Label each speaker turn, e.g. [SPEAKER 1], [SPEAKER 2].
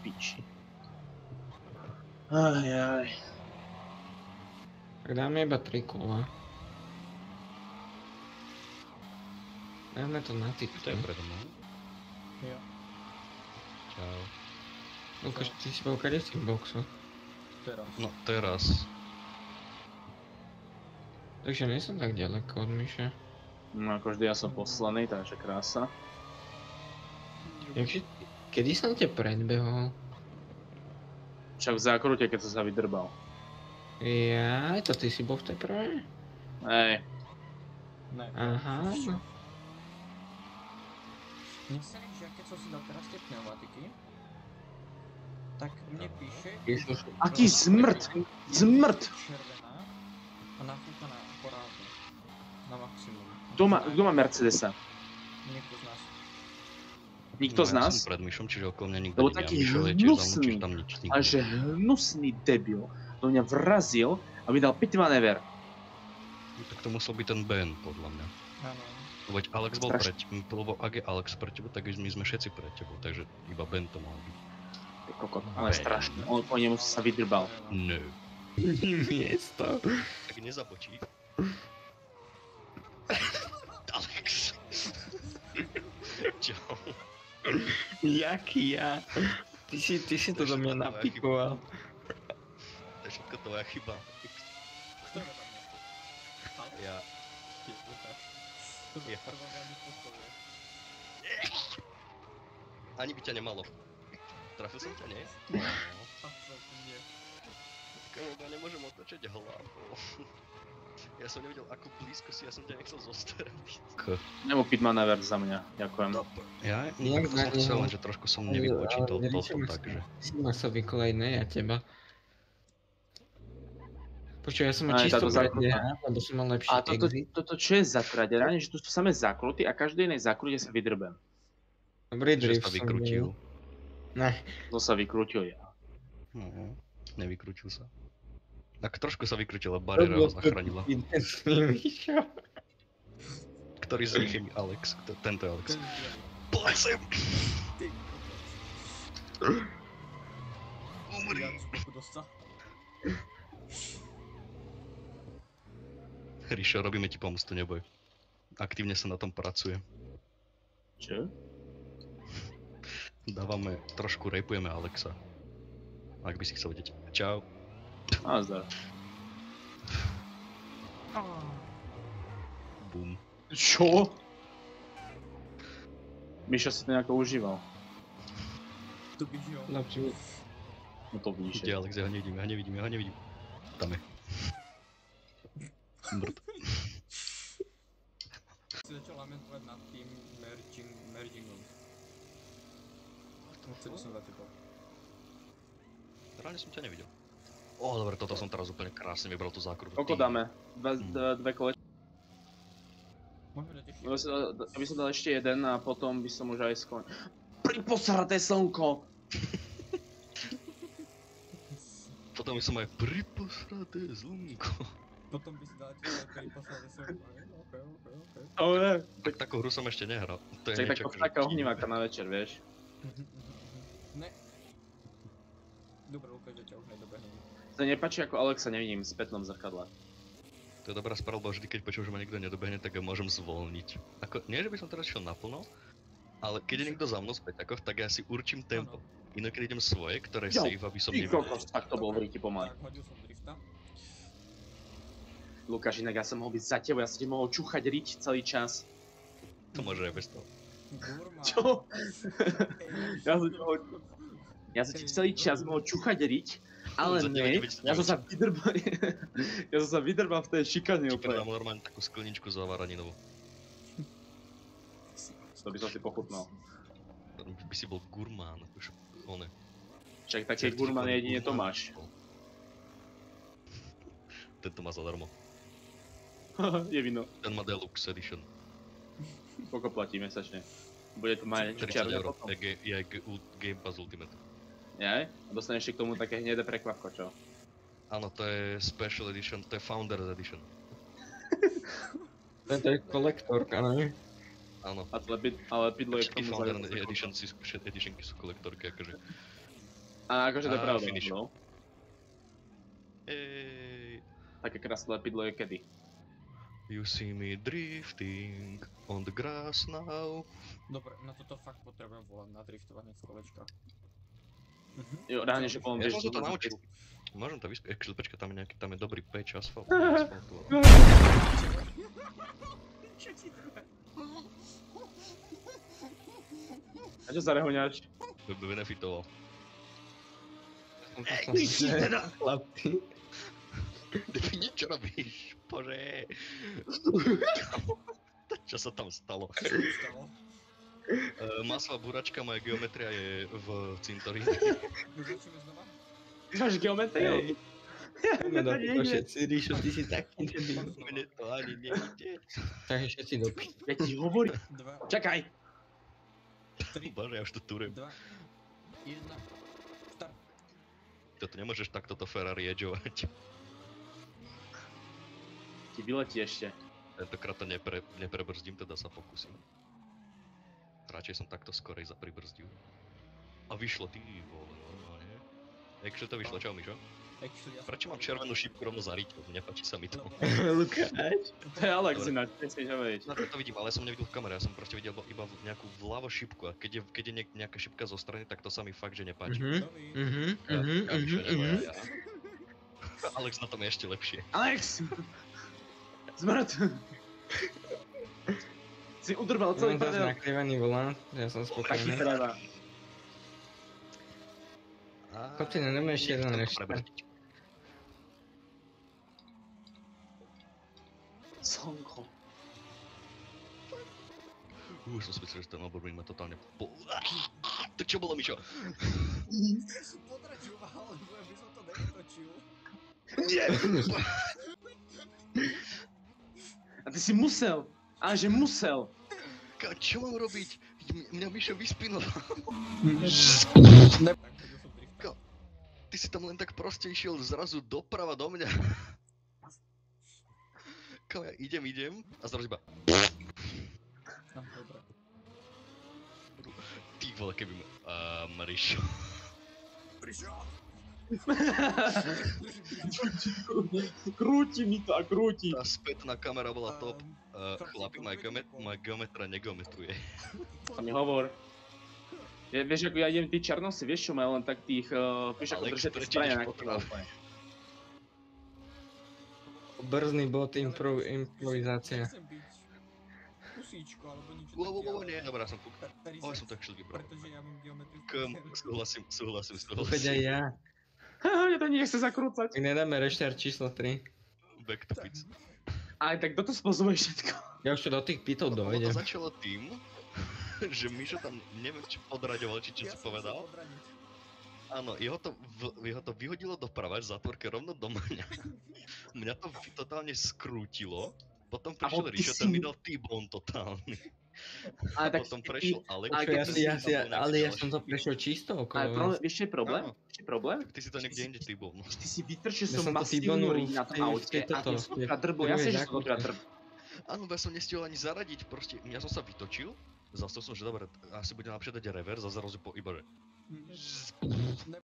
[SPEAKER 1] piči. Aj.
[SPEAKER 2] Tak dáme iba 3 kola. Dáme to na typ.
[SPEAKER 3] To je predo mnou.
[SPEAKER 4] Jo.
[SPEAKER 3] Čau.
[SPEAKER 2] Lukáš, ty si bol kade z boxu?
[SPEAKER 4] Teraz.
[SPEAKER 3] No teraz.
[SPEAKER 2] Takže nie som tak ďaleko od Myša.
[SPEAKER 1] No ako vždy ja som poslaný, takže krása.
[SPEAKER 2] Kedy som ťa predbehol?
[SPEAKER 1] Však v zákrute, keď som sa vydrbal.
[SPEAKER 2] Jaj, to ty si bol v tej prvej?
[SPEAKER 1] Hej.
[SPEAKER 4] Ne.
[SPEAKER 2] Aha.
[SPEAKER 4] Mne sa líbí, že keď som si dal teraz tie pneumatiky, tak mne píše...
[SPEAKER 1] Aký zmrt! Zmrt!
[SPEAKER 4] Červená a nafúkaná porádne. Na maximum.
[SPEAKER 1] Kto má Mercedesa?
[SPEAKER 4] Niekto z nás.
[SPEAKER 1] Nikto z
[SPEAKER 3] Ja
[SPEAKER 1] nás?
[SPEAKER 3] som pred Myšom, čiže okolo mňa nikto
[SPEAKER 1] Lebo
[SPEAKER 3] nie.
[SPEAKER 1] taký
[SPEAKER 3] Myšo je tiež za mnou,
[SPEAKER 1] hnusný,
[SPEAKER 3] čiže tam nič nikto.
[SPEAKER 1] ale že hnusný debil do mňa vrazil a mi dal 5 manéver.
[SPEAKER 3] Tak to musel byť ten Ben, podľa mňa.
[SPEAKER 4] Áno.
[SPEAKER 3] Lebo veď Alex bol
[SPEAKER 1] Strašne.
[SPEAKER 3] pred tebou, lebo ak je Alex pred tebou, tak my sme všetci pred tebou, takže iba Ben to mal byť.
[SPEAKER 1] Ty kokot, ale strašne. On po nemu sa vydrbal.
[SPEAKER 3] No.
[SPEAKER 2] Miesto.
[SPEAKER 3] Tak nezabočí. Alex. Čau.
[SPEAKER 2] Jaký ja? Ty si to do mňa napikoval.
[SPEAKER 3] To je všetko tvoja chyba.
[SPEAKER 4] Kto je tam? Ale?
[SPEAKER 3] Ja.
[SPEAKER 4] Ty, Lukáš. To
[SPEAKER 3] Ja.
[SPEAKER 4] je prvá veľmi postovie.
[SPEAKER 3] Ani by ťa nemalo. Trafil som ťa, nie?
[SPEAKER 4] Absolutne nie.
[SPEAKER 3] Ja nemôžem otočiť hlavu. Ja som nevedel, ako blízko si, ja som ťa nechcel zostreliť.
[SPEAKER 1] Nebo 5 manéver za mňa, ďakujem.
[SPEAKER 3] Ja?
[SPEAKER 2] Jak
[SPEAKER 3] To som chcel, lenže trošku som nevypočítal toto, takže...
[SPEAKER 2] Si ma sa vykolej, ne ja teba. Počuj, ja som mal
[SPEAKER 1] Aj,
[SPEAKER 2] čisto
[SPEAKER 1] táto
[SPEAKER 2] predne,
[SPEAKER 1] zákruta.
[SPEAKER 2] lebo som mal lepší
[SPEAKER 1] A
[SPEAKER 2] exit.
[SPEAKER 1] toto čo je za traderanie, že tu sú samé zákruty a každej jednej zákrute sa vydrbem.
[SPEAKER 2] Dobrý
[SPEAKER 3] Že
[SPEAKER 2] drift
[SPEAKER 3] sa
[SPEAKER 2] som
[SPEAKER 3] vykrútil.
[SPEAKER 2] bol. Ne.
[SPEAKER 1] To sa vykrútil ja.
[SPEAKER 3] No, nevykrútil sa. Tak trošku sa vykrútil, ale bariéra ho zachránila.
[SPEAKER 2] Myšo.
[SPEAKER 3] Ktorý z nich je mi Alex? Tento je Alex.
[SPEAKER 4] Ten bielý.
[SPEAKER 3] Blesem!
[SPEAKER 4] Ty
[SPEAKER 3] Umri!
[SPEAKER 4] ja z boku dostal.
[SPEAKER 3] Ríšo, robíme ti pomstu, neboj. Aktívne sa na tom pracuje.
[SPEAKER 1] Čo?
[SPEAKER 3] Dávame, trošku rapujeme Alexa. Ak by si chcel vedieť. Čau.
[SPEAKER 1] Nazdar.
[SPEAKER 3] Bum.
[SPEAKER 1] Čo? Miša si to nejako užíval.
[SPEAKER 4] Tu by žil.
[SPEAKER 2] Lepší.
[SPEAKER 1] No to vidíš.
[SPEAKER 3] Kde je Alex? Ja ho nevidím. Tam je. Mrt.
[SPEAKER 4] Si začal lamentovať nad tým mergingom. Chcel som za tebou.
[SPEAKER 3] Reálne som ťa nevidel. Ó, dobre, toto som teraz úplne krásne vybral tú zákrutu.
[SPEAKER 1] Koľko dáme? Dve kolečky?
[SPEAKER 4] Môžeme dať ešte.
[SPEAKER 1] Ja by som dal ešte jeden a potom by som už aj skončil. Priposraté slnko!
[SPEAKER 3] Potom by som aj priposraté zlunko.
[SPEAKER 4] Potom by si dal tiež priposlali svoj. Ok.
[SPEAKER 1] Ale...
[SPEAKER 3] Tak takú hru som ešte nehral. To je
[SPEAKER 1] Čak
[SPEAKER 3] niečo,
[SPEAKER 1] tak taká ohniváka na večer, vieš.
[SPEAKER 4] Ne. Dobre, Lukáš, že ťa už nedobehnem.
[SPEAKER 1] To nepáči, ako Alexa nevidím v spätnom zrkadle.
[SPEAKER 3] To je dobrá správa, vždy keď počujem, že ma niekto nedobehne, tak ja môžem zvolniť. Ako, nie, že by som teraz šiel naplno, ale keď je niekto za mnou späť, tak ja si určím tempo. Inokedy idem svoje, ktoré
[SPEAKER 1] Jo,
[SPEAKER 3] save, aby som
[SPEAKER 1] Ty
[SPEAKER 3] nevidel.
[SPEAKER 1] kokos, tak to bol v ríti pomaly.
[SPEAKER 4] Tak, hodil som drifta.
[SPEAKER 1] Lukáš, inak ja som mohol byť za tebou, ja som ti mohol čúchať riť celý čas.
[SPEAKER 3] To môže aj bez toho.
[SPEAKER 4] Gurma.
[SPEAKER 1] Čo? Ja som ti celý čas mohol čúchať riť, ale
[SPEAKER 3] Za
[SPEAKER 1] ne,
[SPEAKER 3] 9,99.
[SPEAKER 1] ja som sa vydrbal, ja som sa vydrbal v tej šikane
[SPEAKER 3] Čiže
[SPEAKER 1] úplne.
[SPEAKER 3] dám normálne takú skleničku za varaninovú.
[SPEAKER 1] To by som si pochutnal.
[SPEAKER 3] By si bol gurmán, už one.
[SPEAKER 1] Však taký gurman je jedine Tomáš.
[SPEAKER 3] Tento má zadarmo.
[SPEAKER 1] Je vino.
[SPEAKER 3] Ten má Deluxe Edition.
[SPEAKER 1] Koľko platí mesačne? Bude to mať
[SPEAKER 3] 30
[SPEAKER 1] čiarne
[SPEAKER 3] €.
[SPEAKER 1] potom?
[SPEAKER 3] Je aj Game Pass Ultimate.
[SPEAKER 1] Jaj? A dostaneš ešte k tomu také hnedé prekvapko, čo?
[SPEAKER 3] Áno, to je Special Edition, to je Founders Edition.
[SPEAKER 2] To je kolektorka, ne?
[SPEAKER 3] Áno.
[SPEAKER 1] Ale pidlo je k
[SPEAKER 3] Všetky
[SPEAKER 1] tomu
[SPEAKER 3] Founder
[SPEAKER 1] zaujímavé.
[SPEAKER 3] Editionky sú kolektorky, akože.
[SPEAKER 1] A akože to je
[SPEAKER 3] A,
[SPEAKER 1] pravda,
[SPEAKER 3] finish.
[SPEAKER 1] no.
[SPEAKER 3] Ej,
[SPEAKER 1] Také krásne lepidlo je kedy.
[SPEAKER 3] you see me drifting on the grass now.
[SPEAKER 4] Dobre, na toto fakt potrebujem volať na driftovanie v kolečkách.
[SPEAKER 1] Jo, reálne, že poviem,
[SPEAKER 3] Ja
[SPEAKER 1] vieš,
[SPEAKER 3] som sa to
[SPEAKER 1] že-
[SPEAKER 3] naučil. Môžem to vyspieť, actually, počkaj, tam je nejaký, tam je dobrý patch asfaltu.
[SPEAKER 4] Čo ti treba?
[SPEAKER 1] A čo sa rehoňaš?
[SPEAKER 3] Benefitoval.
[SPEAKER 2] Chlapci.
[SPEAKER 3] Defini, čo robíš? Bože. Čo sa tam stalo?
[SPEAKER 4] Stalo?
[SPEAKER 3] Masová buračka, moja geometria je v cintoríne.
[SPEAKER 4] Začneme znova?
[SPEAKER 1] Máš geometriu?
[SPEAKER 2] Poďme do toho všetci, Ríšo, ty si taký debil.
[SPEAKER 3] Mne to ani nejde.
[SPEAKER 2] Takže všetci do piči.
[SPEAKER 1] Ja ti hovorím.
[SPEAKER 4] 2,
[SPEAKER 1] Čakaj.
[SPEAKER 4] 3,
[SPEAKER 3] Bože, ja už to túrem.
[SPEAKER 4] 2, 1, start.
[SPEAKER 3] Toto nemôžeš takto to Ferrari edgeovať.
[SPEAKER 1] Ti vyletí ešte.
[SPEAKER 3] Tentokrát to neprebrzdím, teda sa pokúsim. Radšej som takto skorej zapribrzdil. A vyšlo, ty vole, normálne. Jakže to vyšlo, čau Mišo?
[SPEAKER 4] Actually, ja som
[SPEAKER 3] Prečo mám červenú šípku rovno za riťou? Nepáči sa mi to.
[SPEAKER 2] Lukáš.
[SPEAKER 1] To je Alex
[SPEAKER 3] Dobre.
[SPEAKER 1] ináč, nesmieš hovoriť.
[SPEAKER 3] Na to vidím, ale ja som nevidel v kamere, ja som proste videl iba nejakú vľavo šipku a keď je nejaká šipka zo strany, tak to sa mi fakt, že nepáči. Ja. Alex na tom je ešte lepšie.
[SPEAKER 1] Alex! Zmrt! Si udrbal celý
[SPEAKER 2] Mám zase
[SPEAKER 1] prdel.
[SPEAKER 2] nakrivaný volant, ja som
[SPEAKER 1] Taký
[SPEAKER 2] spokojný.
[SPEAKER 1] treba.
[SPEAKER 2] Chlapci, nedáme ešte jeden reštart.
[SPEAKER 1] Slnko.
[SPEAKER 3] Som si myslel, že ten oborný ma totálne To čo bolo, Mišo?
[SPEAKER 4] Ja som podračoval, lebo by som to nevytočil.
[SPEAKER 1] Nie! A ty si musel. Ale že musel.
[SPEAKER 3] Čo mám robiť? Mňa Mišo vyspinoval.
[SPEAKER 4] Tak, chodil som driftovať.
[SPEAKER 3] Ty si tam len tak proste išiel zrazu doprava do mňa. Kam ja idem a zrazu iba
[SPEAKER 4] No, dobre.
[SPEAKER 3] ty vole, keby ma... Marišo.
[SPEAKER 4] Prišiel!
[SPEAKER 1] Krúti mi to a krúti.
[SPEAKER 3] Tá spätná kamera bola top.
[SPEAKER 4] Chlapci,
[SPEAKER 3] Chlapi, moja geometra negeometruje.
[SPEAKER 1] To mi hovor. Vieš, ako ja idem tí černosy, vieš čo majú len tak tých, vieš ako
[SPEAKER 3] Alex,
[SPEAKER 1] držia tie
[SPEAKER 3] prečo
[SPEAKER 1] zbrania
[SPEAKER 3] ideš
[SPEAKER 1] na
[SPEAKER 3] po tráve?
[SPEAKER 1] úplne.
[SPEAKER 2] Brzný bot, improvizácia.
[SPEAKER 4] Nechcem byť kusíčko alebo niečo
[SPEAKER 3] Nie, dobrá, som kúkol. Ale som to actually vybral.
[SPEAKER 4] Pretože ja mám geometrickú
[SPEAKER 3] Súhlasím.
[SPEAKER 2] Opäť aj ja.
[SPEAKER 1] Mňa to nechce zakrúcať.
[SPEAKER 2] Tak nedáme reštart číslo 3.
[SPEAKER 3] Back to pits.
[SPEAKER 1] Aj tak toto spôsobuje všetko.
[SPEAKER 2] Ja už to do tých pitov
[SPEAKER 3] Ono
[SPEAKER 2] dojdem.
[SPEAKER 3] to začalo tým, že Mišo tam, neviem či podraďoval, či čo si povedal. Áno, jeho to vyhodilo doprava v zátvorke rovno do mňa. Mňa to totálne skrútilo. Potom prišiel
[SPEAKER 1] ty
[SPEAKER 3] Ríšo,
[SPEAKER 1] si
[SPEAKER 3] ten
[SPEAKER 1] mu-
[SPEAKER 3] mi dal T-bone totálny.
[SPEAKER 1] Ale tak
[SPEAKER 3] Potom prešiel Alex.
[SPEAKER 1] ale keď
[SPEAKER 2] Ale ja som to prešiel čisto
[SPEAKER 1] Ale
[SPEAKER 2] okolo
[SPEAKER 1] problém,
[SPEAKER 2] vás.
[SPEAKER 1] vieš čo je problém?
[SPEAKER 3] Áno.
[SPEAKER 1] Vieš čo je problém?
[SPEAKER 3] Ty si to niekde inde T-bone.
[SPEAKER 1] Ty si vytrčil
[SPEAKER 2] Ja
[SPEAKER 1] som
[SPEAKER 2] som to
[SPEAKER 1] masívnu
[SPEAKER 2] T-bonul
[SPEAKER 1] ring na tom
[SPEAKER 2] v tej-
[SPEAKER 1] aute a
[SPEAKER 2] toto,
[SPEAKER 1] ty som dokonca drbol, ja
[SPEAKER 2] v
[SPEAKER 1] si, že
[SPEAKER 2] prvej
[SPEAKER 1] som dokonca
[SPEAKER 2] zákrute.
[SPEAKER 1] drbol.
[SPEAKER 3] Áno, ja som nestihol ani zaradiť, proste, ja som sa vytočil. Zastal som, že dobre, asi bude lepšie dať reverse a zrazu iba že...